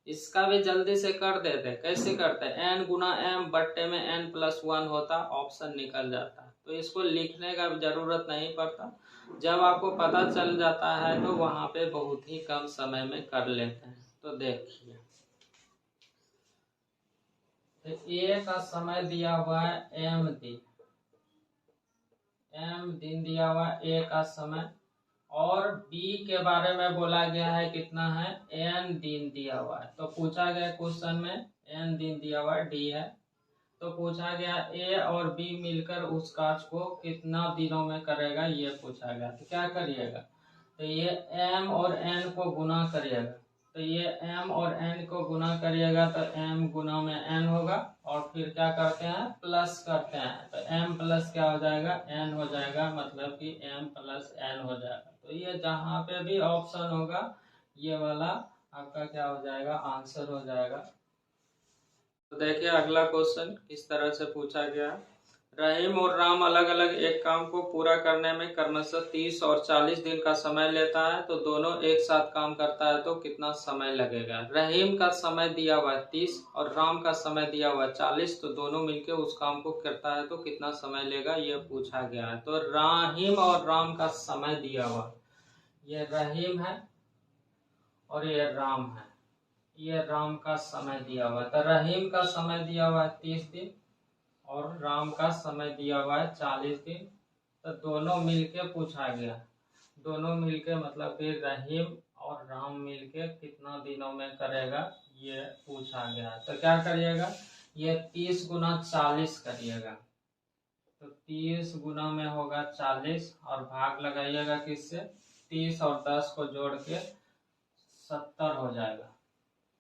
इसका भी जल्दी से कर देते, कैसे करते हैं, n गुना m बट्टे में n+1 होता, ऑप्शन निकल जाता। तो इसको लिखने का जरूरत नहीं पड़ता, जब आपको पता चल जाता है तो वहां पे बहुत ही कम समय में कर लेते हैं। तो देखिए, ए का समय दिया हुआ है m दिन दिया हुआ है ए का समय, और बी के बारे में बोला गया है कितना है, n दिन दिया हुआ है। तो पूछा गया क्वेश्चन में n दिन दिया हुआ है, डी है। तो पूछा गया ए और बी मिलकर उस कार्य को कितना दिनों में करेगा, ये पूछा गया। तो क्या करिएगा, तो ये m और n को गुना करिएगा, तो ये m और n को गुना करिएगा तो m गुना में n होगा और फिर क्या करते हैं, प्लस करते हैं, तो m प्लस क्या हो जाएगा, n हो जाएगा, मतलब कि m प्लस n हो जाएगा। तो ये जहाँ पे भी ऑप्शन होगा ये वाला आपका क्या हो जाएगा, आंसर हो जाएगा। तो देखिए अगला क्वेश्चन किस तरह से पूछा गया। रहीम और राम अलग अलग एक काम को पूरा करने में क्रमशः 30 और 40 दिन का समय लेता है, तो दोनों एक साथ काम करता है तो कितना समय लगेगा। रहीम का समय दिया हुआ है 30 और राम का समय दिया हुआ है 40, तो दोनों मिलकर उस काम को करता है तो कितना समय लेगा ये पूछा गया है। तो रहीम और राम का समय दिया हुआ, ये रहीम है और ये राम है, ये राम का समय दिया हुआ है। तो रहीम का समय दिया हुआ है 30 दिन और राम का समय दिया हुआ है 40 दिन। तो दोनों मिलके पूछा गया, दोनों मिलके मतलब कि रहीम और राम मिलके कितना दिनों में करेगा ये पूछा गया। तो क्या करिएगा, ये 30 गुना 40 करिएगा, तो 30 गुना में होगा 40 और भाग लगाइएगा किससे, 30 और 10 को जोड़ के 70 हो जाएगा।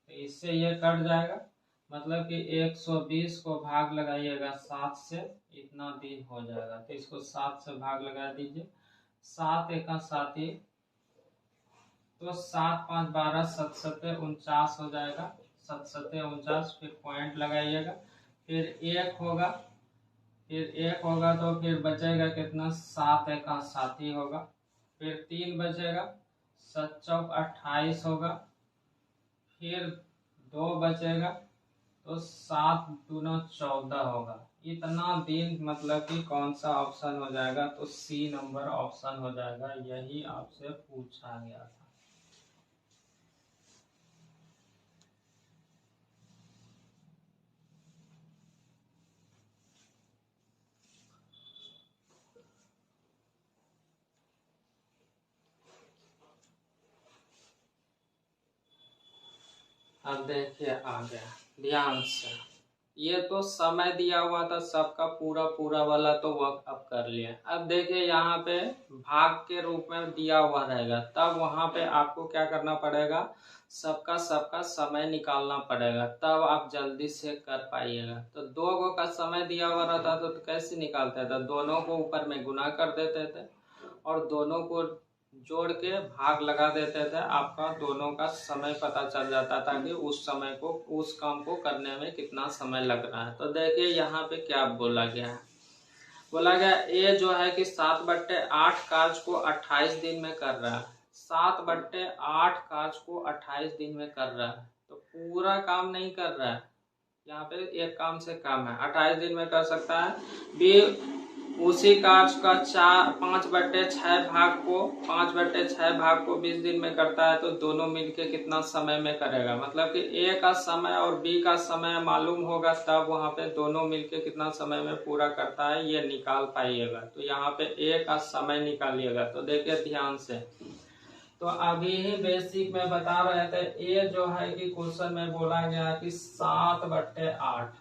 तो इससे ये कट जाएगा, मतलब कि 120 को भाग लगाइएगा 7 से, इतना दिन हो जाएगा। तो इसको 7 से भाग लगा दीजिए, 7 एका 7 ही, तो 7 5 12 7 7 49 हो जाएगा, 7 7 49, फिर पॉइंट लगाइएगा, फिर एक होगा, तो फिर बचेगा कितना, 7 एका 7 ही होगा, फिर 3 बचेगा, 7 चौक 28 होगा, फिर 2 बचेगा तो 7 दूना 14 होगा। इतना दिन मतलब कि कौन सा ऑप्शन हो जाएगा, तो सी नंबर ऑप्शन हो जाएगा। यही आपसे पूछा गया था। अब देखिए आ गया ध्यान से, ये तो समय दिया हुआ था सबका पूरा पूरा वाला, तो वह अब कर लिया। अब देखिए यहाँ पे भाग के रूप में दिया हुआ रहेगा, तब वहां पे आपको क्या करना पड़ेगा, सबका सबका समय निकालना पड़ेगा, तब आप जल्दी से कर पाइएगा। तो 2 गो का समय दिया हुआ रहता तो कैसे निकालते थे, दोनों को ऊपर में गुना कर देते थे और दोनों को जोड़ के भाग लगा देते थे, आपका दोनों का समय पता चल जाता था कि उस समय को, उस काम को करने में कितना समय लग रहा है। तो देखिए यहाँ पे क्या बोला गया है, बोला गया ए जो है कि 7/8 कार्य को 28 दिन में कर रहा है, 7/8 कार्य को 28 दिन में कर रहा है, तो पूरा काम नहीं कर रहा है, यहाँ पे एक काम से कम है, 28 दिन में कर सकता है। बी उसी कार्य का 5/6 भाग को 20 दिन में करता है, तो दोनों मिलके कितना समय में करेगा, मतलब कि ए का समय और बी का समय मालूम होगा, तब वहां पे दोनों मिलके कितना समय में पूरा करता है ये निकाल पाइएगा। तो यहाँ पे ए का समय निकालिएगा। तो देखिए ध्यान से, तो अभी ही बेसिक में बता रहे थे, ए जो है कि क्वेश्चन में बोला गया कि 7/8,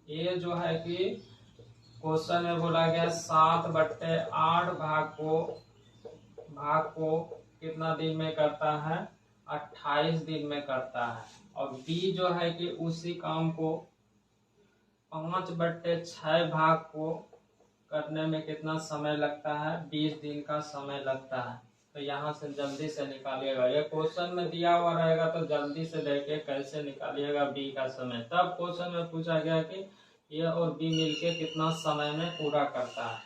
ए जो है कि क्वेश्चन में बोला गया 7/8 भाग को कितना दिन में करता है, 28 दिन में करता है। और बी जो है कि उसी काम को 5/6 भाग को करने में कितना समय लगता है, 20 दिन का समय लगता है। तो यहाँ से जल्दी से निकालिएगा, ये क्वेश्चन में दिया हुआ रहेगा, तो जल्दी से देखिए कैसे निकालिएगा बी का समय। तब क्वेश्चन में पूछा गया कि ये और बी मिलके कितना समय में पूरा करता है।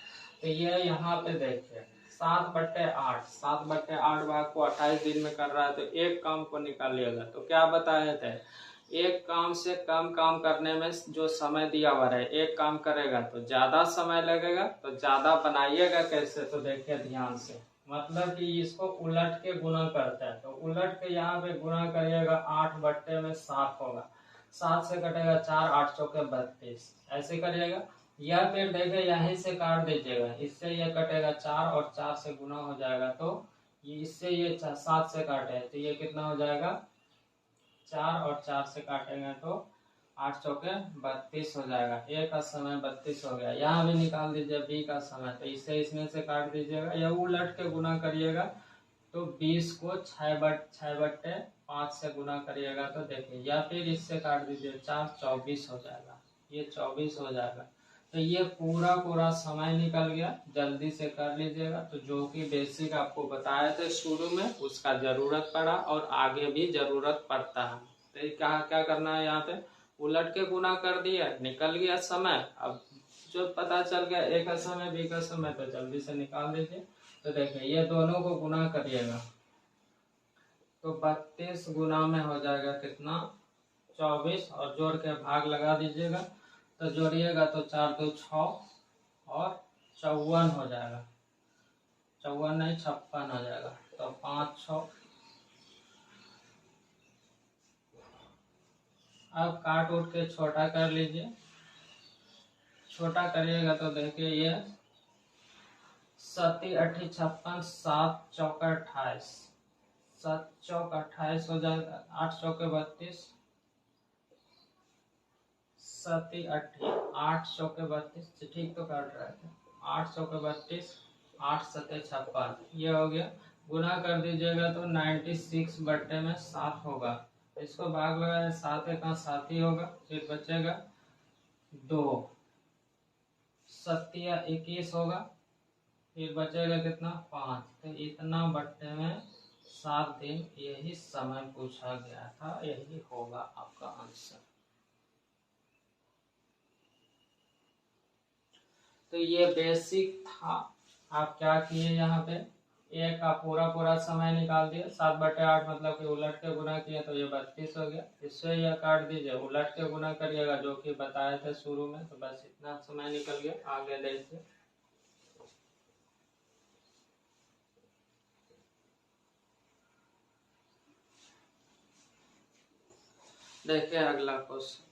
तो ये यहाँ पे देखिए 7/8 भाग को 28 दिन में कर रहा है, तो एक काम को निकालिएगा। तो क्या बताए थे, एक काम से कम काम करने में जो समय दिया हुआ है, एक काम करेगा तो ज्यादा समय लगेगा, तो ज्यादा बनाइएगा कैसे, तो देखिए ध्यान से, मतलब कि इसको उलट के गुना करता है, तो उलट के यहाँ पे गुना करिएगा, 8/7 होगा, 7 से कटेगा 4, 8 चौके 32, ऐसे करिएगा। या फिर देखिए यहीं से काट दीजिएगा, इससे ये कटेगा 4 और 4 से गुना हो जाएगा, तो ये इससे ये 7 से काटे तो ये कितना हो जाएगा, 4 और 4 से काटेंगे तो 8 चौके 32 हो जाएगा। ए का समय 32 हो गया। यहाँ भी निकाल दीजिए बी का समय, तो इसे इसमें से काट दीजिएगा या उलट के गुना करिएगा, तो 20 को 6/5 से गुना करिएगा, तो देखिए, या फिर इससे काट दीजिए 4, 24 हो जाएगा, ये 24 हो जाएगा। तो ये पूरा पूरा समय निकल गया, जल्दी से कर लीजिएगा। तो जो कि बेसिक आपको बताए थे शुरू में, उसका जरूरत पड़ा और आगे भी जरूरत पड़ता है। तो क्या क्या करना है, यहाँ पे उलट के गुना कर दिया, निकल गया समय। अब जो पता चल गया ए का समय बी का समय, तो जल्दी से निकाल दीजिए। तो देखिए ये दोनों को गुना करिएगा तो 32 गुना में हो जाएगा कितना 24, और जोड़ के भाग लगा दीजिएगा। तो जोड़िएगा तो 4 2 6 और 54 हो जाएगा, 54 नहीं 56 हो जाएगा। तो 5 6। अब काट उठ के छोटा कर लीजिए। छोटा करिएगा तो देखिए ये 7 8 56, 7 चौका 28, 7 चौका 28 हो जाएगा, 8 चौके 32, 7 8 8 चौके 32, ठीक तो काट रहा था, 8 चौके 32, 8 7 56, ये हो गया। गुना कर दीजिएगा तो 96 बट्टे में 7 होगा। इसको भाग लगाए 7 का 7 ही होगा, फिर बचेगा 2, 7 या 21 होगा, फिर बचेगा कितना 5। तो इतना बट्टे में 7 दिन, यही समय पूछा गया था, यही होगा आपका आंसर। तो ये बेसिक था। आप क्या किए यहाँ पे ए का पूरा समय निकाल दिया, 7/8 मतलब कि उलट के गुना किया तो ये 32 हो गया। इससे यह काट दीजिए, उलट के गुना करिएगा जो कि बताए थे शुरू में। तो बस इतना समय निकल गया। आगे देखिए, देखिए अगला क्वेश्चन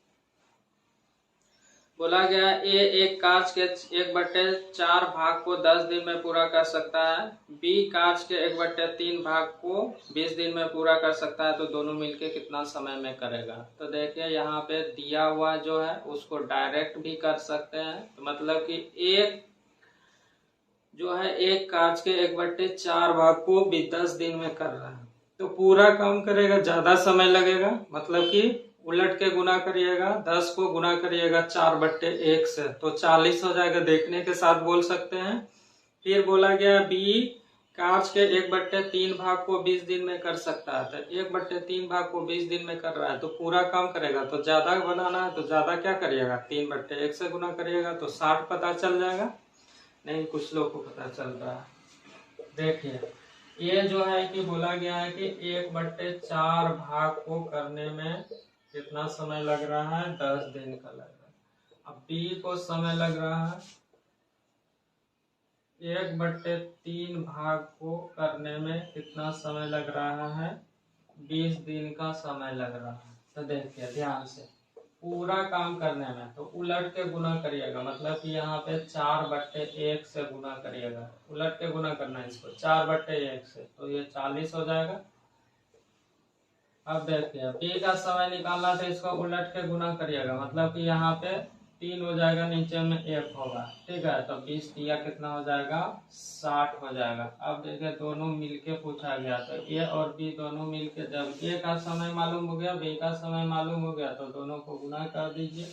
बोला गया ए एक कांच के 1/4 भाग को 10 दिन में पूरा कर सकता है, बी कांच के 1/3 भाग को 20 दिन में पूरा कर सकता है, तो दोनों मिलके कितना समय में करेगा। तो देखिए यहाँ पे दिया हुआ जो है उसको डायरेक्ट भी कर सकते हैं। तो मतलब कि एक जो है एक कांच के 1/4 भाग को भी 10 दिन में कर रहा है, तो पूरा काम करेगा, ज्यादा समय लगेगा। मतलब कि उलट के गुना करिएगा, 10 को गुना करिएगा 4/1 से, तो 40 हो जाएगा, देखने के साथ बोल सकते हैं। फिर बोला गया बी कांच के 1/3 भाग को 20 दिन में कर सकता है, तो 1/3 भाग को 20 दिन में कर रहा है, तो पूरा काम करेगा। तो ज्यादा बनाना है तो ज्यादा क्या करिएगा, 3/1 से गुना करिएगा तो 60 पता चल जाएगा। नहीं, कुछ लोग को पता चल रहा है। देखिए ये जो है कि बोला गया है कि 1/4 भाग को करने में कितना समय लग रहा है, 10 दिन का लग रहा है। अब बी को समय लग रहा है 1/3 भाग को करने में कितना समय लग रहा है, 20 दिन का समय लग रहा है। तो देखिए ध्यान से, पूरा काम करने में तो उलट के गुना करिएगा, मतलब कि यहाँ पे 4/1 से गुना करिएगा, उलट के गुना करना है इसको 4/1 से, तो ये 40 हो जाएगा। अब देखिए बी का समय निकालना तो इसको उलट के गुना करिएगा, मतलब कि यहाँ पे 3 हो जाएगा, नीचे में 1 होगा, ठीक है। तो 20 दिया कितना हो जाएगा, 60 हो जाएगा। अब देखिए दोनों मिलके पूछा गया, तो ए और बी दोनों मिलके, जब ए का समय मालूम हो गया, बी का समय मालूम हो गया, तो दोनों को गुना कर दीजिए।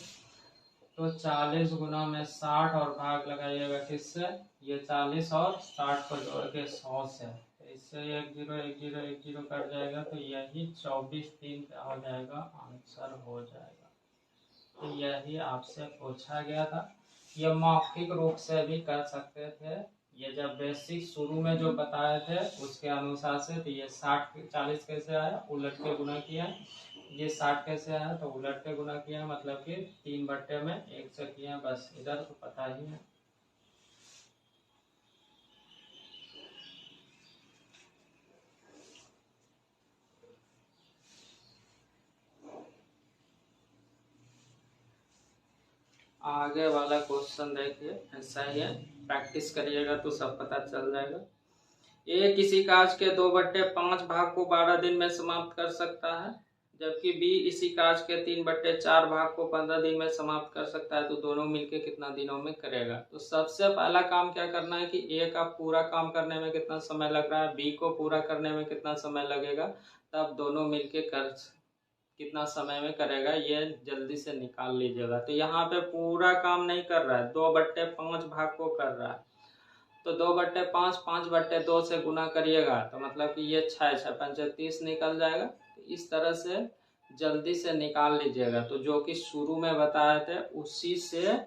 तो 40 गुना में 60 और भाग लगाइएगा किससे, ये 40 और 60 को जोड़ के 100 से, तो इससे 1 0 1 0 1 0 कट जाएगा, तो यही 24 दिन का हो जाएगा, आंसर हो जाएगा। तो यही आपसे पूछा गया था। ये मौखिक रूप से भी कर सकते थे, ये जब बेसिक शुरू में जो बताए थे उसके अनुसार से। तो ये 40 कैसे आया, उलट के गुना किया, ये 60 कैसे आया, तो उलट के गुना किया, मतलब कि 3/1 से किया, बस इधर तो पता ही है। आगे वाला क्वेश्चन देखिए, ऐसा ही है, प्रैक्टिस करिएगा तो सब पता चल जाएगा। ए किसी काज के 2/5 भाग को 12 दिन में समाप्त कर सकता है, जबकि बी इसी काज के 3/4 भाग को 15 दिन में समाप्त कर सकता है, तो दोनों मिलके कितना दिनों में करेगा। तो सबसे पहला काम क्या करना है कि ए का पूरा काम करने में कितना समय लग रहा है, बी को पूरा करने में कितना समय लगेगा, तब दोनों मिलके कर कितना समय में करेगा, ये जल्दी से निकाल लीजिएगा। तो यहाँ पे पूरा काम नहीं कर रहा है, 2/5 भाग को कर रहा है, तो 2/5 5/2 से गुना करिएगा, तो मतलब कि ये 6 6 5 30 निकल जाएगा। तो इस तरह से जल्दी से निकाल लीजिएगा। तो जो कि शुरू में बताए थे उसी से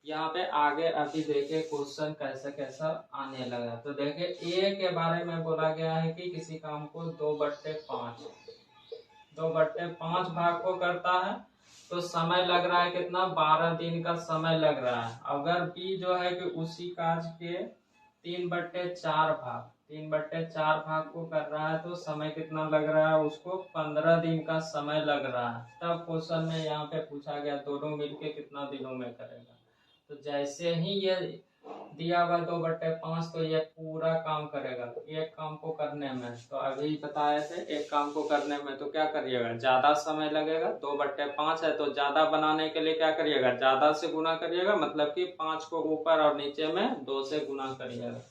यहाँ पे आगे अभी देखिए क्वेश्चन कैसा कैसा आने लगा। तो देखिए ए के बारे में बोला गया है कि किसी काम को 2/5 भाग को करता है तो समय लग रहा है कितना, 12 दिन का समय लग रहा है। अगर बी जो है कि उसी काज के 3/4 भाग को कर रहा है तो समय कितना लग रहा है उसको, 15 दिन का समय लग रहा है। तब क्वेश्चन में यहाँ पे पूछा गया दोनों मिलके कितना दिनों में करेगा। तो जैसे ही ये दिया हुआ 2/5 तो ये पूरा काम करेगा। तो एक काम को करने में, तो अभी बताए थे, एक काम को करने में तो क्या करिएगा, ज्यादा समय लगेगा। 2/5 है तो ज्यादा बनाने के लिए क्या करिएगा, ज्यादा से गुना करिएगा, मतलब कि 5 को ऊपर और नीचे में 2 से गुना करिएगा।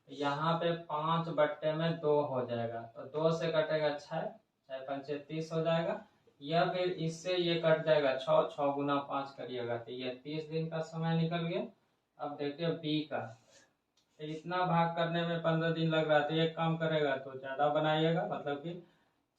यहाँ पे 5/2 हो जाएगा तो 2 से कटेगा 6, 6×5 30 हो जाएगा। या फिर इससे ये कट जाएगा 6, 6 × 5 करिएगा तो ये 30 दिन का समय निकल गया। अब देखिए बी का, तो इतना भाग करने में 15 दिन लग रहा है तो एक काम करेगा तो ज्यादा बनाइएगा, मतलब कि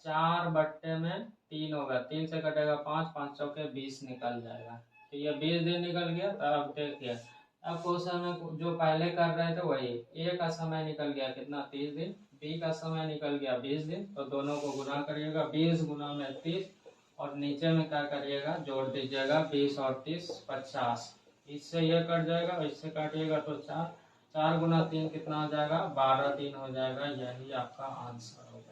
4/3 होगा। 3 से कटेगा 5, 5 चौके 20 निकल जाएगा। तो ये 20 दिन निकल गया। तो अब देखिए अब क्वेश्चन में जो पहले कर रहे थे वही, ए का समय निकल गया कितना, 30 दिन, बी का समय निकल गया 20 दिन। तो दोनों को गुना करिएगा, 20 × 30 और नीचे में क्या करिएगा, जोड़ दीजिएगा 20 और 30 50। इससे यह कट जाएगा, इससे काटिएगा तो 4, 4×3 कितना हो जाएगा, 12 दिन हो जाएगा। यही आपका आंसर हो जाएगा।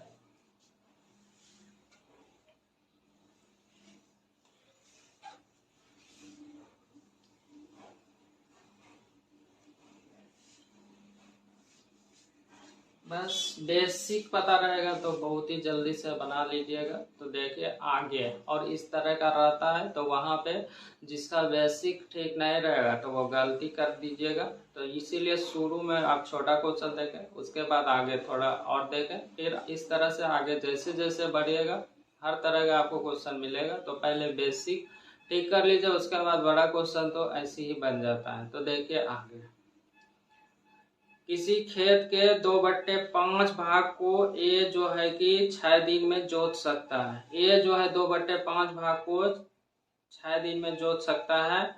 बस बेसिक पता रहेगा तो बहुत ही जल्दी से बना लीजिएगा। तो देखिए आगे और इस तरह का रहता है तो वहाँ पे जिसका बेसिक ठीक नहीं रहेगा तो वो गलती कर दीजिएगा। तो इसीलिए शुरू में आप छोटा क्वेश्चन देखें, उसके बाद आगे थोड़ा और देखें, फिर इस तरह से आगे जैसे जैसे बढ़िएगा हर तरह का आपको क्वेश्चन मिलेगा। तो पहले बेसिक ठीक कर लीजिए, उसके बाद बड़ा क्वेश्चन तो ऐसे ही बन जाता है। तो देखिए आगे, किसी खेत के 2/5 भाग को ए जो है कि 6 दिन में जोत सकता है। ए जो है 2/5 भाग को 6 दिन में जोत सकता है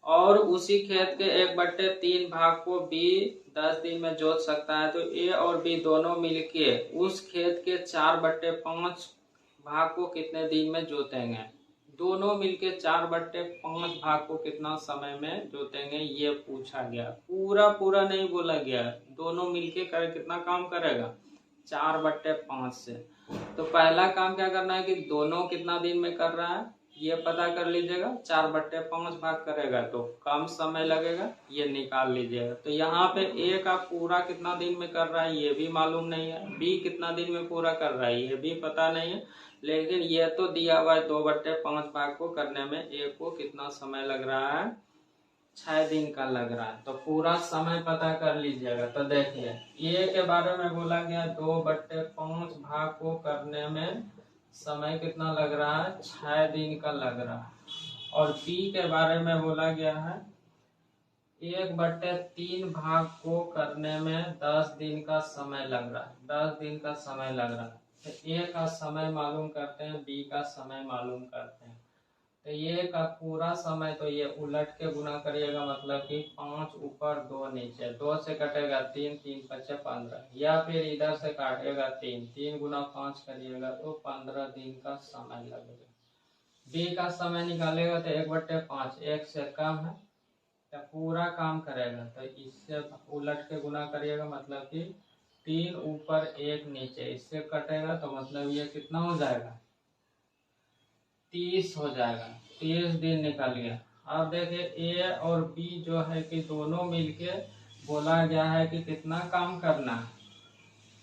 और उसी खेत के 1/3 भाग को बी 10 दिन में जोत सकता है। तो ए और बी दोनों मिलके उस खेत के 4/5 भाग को कितने दिन में जोतेंगे। दोनों मिलके 4/5 भाग को कितना समय में जोतेंगे ये पूछा गया। पूरा पूरा नहीं बोला गया, दोनों मिलके कर कितना काम करेगा, 4/5 से। तो पहला काम क्या करना है कि दोनों कितना दिन में कर रहा है ये पता कर लीजिएगा। 4/5 भाग करेगा तो कम समय लगेगा, ये निकाल लीजिएगा। तो यहाँ पे ए का पूरा कितना दिन में कर रहा है ये भी मालूम नहीं है, बी कितना दिन में पूरा कर रहा है ये भी पता नहीं है, लेकिन ये तो दिया हुआ है 2/5 भाग को करने में ए को कितना समय लग रहा है, 6 दिन का लग रहा है। तो पूरा समय पता कर लीजिएगा। तो देखिए ए के बारे में बोला गया 2/5 भाग को करने में समय कितना लग रहा है, 6 दिन का लग रहा है। और बी के बारे में बोला गया है 1/3 भाग को करने में 10 दिन का समय लग रहा है, 10 दिन का समय लग रहा है। तो ए का समय मालूम करते हैं, बी का समय मालूम करते हैं। तो ये का पूरा समय तो ये उलट के गुना करिएगा, मतलब कि 5 ऊपर 2 नीचे, 2 से कटेगा 3, 3×5 15, या फिर इधर से काटेगा 3, 3 × 5 करिएगा तो 15 दिन का समय लगेगा। बी का समय निकालेगा तो 1/5 1 से कम है तो पूरा काम करेगा। तो इससे उलट के गुना करिएगा, मतलब कि 3 ऊपर 1 नीचे, इससे कटेगा तो मतलब ये कितना हो जाएगा, 30 हो जाएगा। 30 दिन निकल गया। अब देखिए ए और बी जो है कि दोनों मिलके बोला गया है कि कितना काम करना है,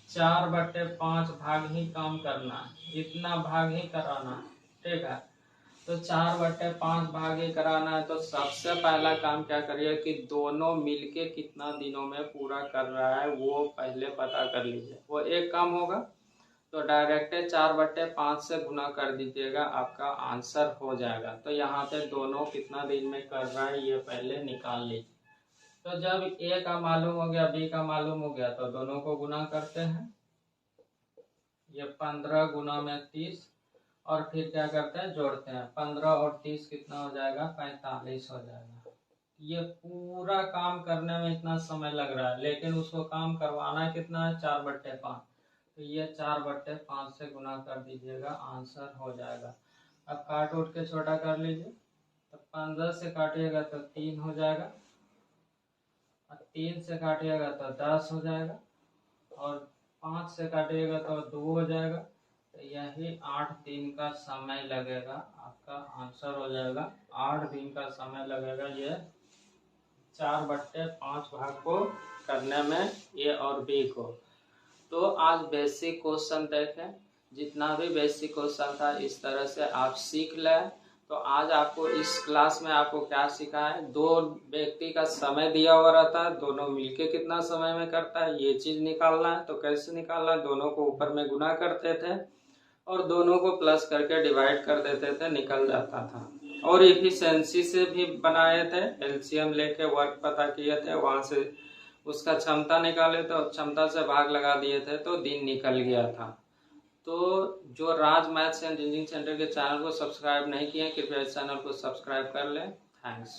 4/5 भाग ही काम करना है, इतना भाग ही कराना है, ठीक है। तो 4/5 भाग ही कराना है। तो सबसे पहला काम क्या करिए कि दोनों मिलके कितना दिनों में पूरा कर रहा है वो पहले पता कर लीजिए। वो एक काम होगा तो डायरेक्ट 4/5 से गुना कर दीजिएगा, आपका आंसर हो जाएगा। तो यहाँ पे दोनों कितना दिन में कर रहा है ये पहले निकाल लीजिए। तो जब ए का मालूम हो गया, बी का मालूम हो गया, तो दोनों को गुना करते हैं। ये 15 × 30 और फिर क्या करते हैं जोड़ते हैं, 15 और 30 कितना हो जाएगा, 45 हो जाएगा। ये पूरा काम करने में इतना समय लग रहा है, लेकिन उसको काम करवाना कितना है, 4/5। तो ये 4/5 से गुना कर दीजिएगा, आंसर हो जाएगा। अब काट उठ के छोटा कर लीजिए। तो 15 से काटिएगा तो 3 हो जाएगा, और 3 से काटिएगा तो 10 हो जाएगा, और 5 से काटिएगा तो 2 हो जाएगा। तो यही 8 दिन का समय लगेगा, आपका आंसर हो जाएगा। 8 दिन का समय लगेगा ये 4/5 भाग को करने में, ए और बी को। तो आज बेसिक क्वेश्चन देखें, जितना भी बेसिक क्वेश्चन था इस तरह से आप सीख लें। तो आज आपको इस क्लास में आपको क्या सीखा है, दो व्यक्ति का समय दिया हुआ रहता है, दोनों मिलके कितना समय में करता है ये चीज निकालना है। तो कैसे निकालना है, दोनों को ऊपर में गुना करते थे और दोनों को प्लस करके डिवाइड कर देते थे, निकल जाता था। और एफिशिएंसी से भी बनाए थे, एलसीएम लेके वर्क पता किए थे, वहां से उसका क्षमता निकाले तो क्षमता से भाग लगा दिए थे, तो दिन निकल गया था। तो जो राज मैथ्स एंड इंजीनियरिंग सेंटर के चैनल को सब्सक्राइब नहीं किए, कृपया इस चैनल को सब्सक्राइब कर लें। थैंक्स।